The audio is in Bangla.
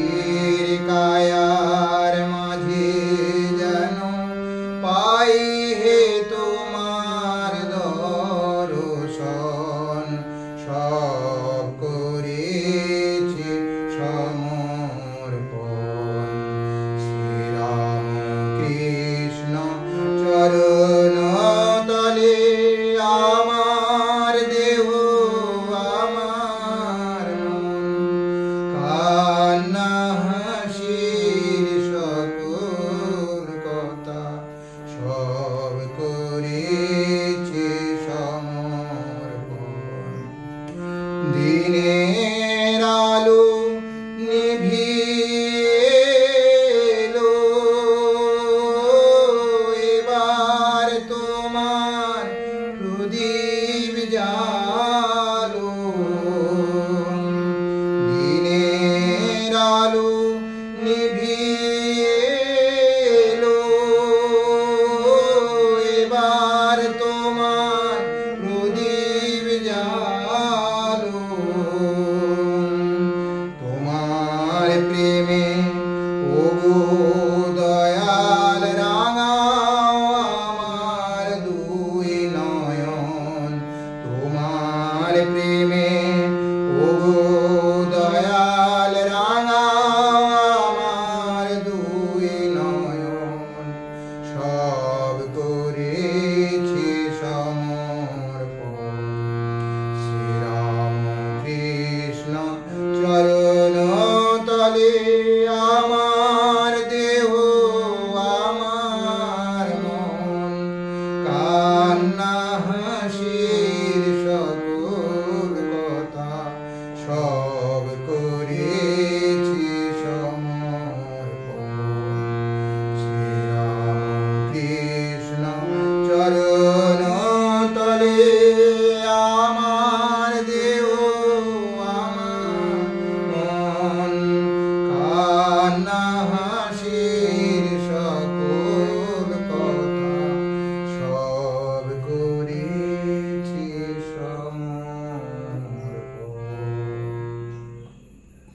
মাটির কায়ার মাঝে যেন পাই হে তোমার দর্শন, সব করেছি সমর্পণ। শ্রীরাম কৃষ্ণ চরণ তলে আমার দেহ আমার মন, কান্না হাসির সকল কথা সব করেছি সমর্পণ। দিনের আলো নিভিয়ে এলো, এবার তোমার প্রদীপ জালো। দিনের আলো নিভিয়ে এলো, এবার তোমার প্রদীপ জালো। তোমার প্রেমে ওগো দয়াল রাঙাও আমার দুই নয়ন। তোমার প্রেমে ওগো দয়াল রাঙাও আমার দুই নয়ন, সব করেছি সমর্পণ। শ্রীরাম কৃষ্ণ চরণ তলে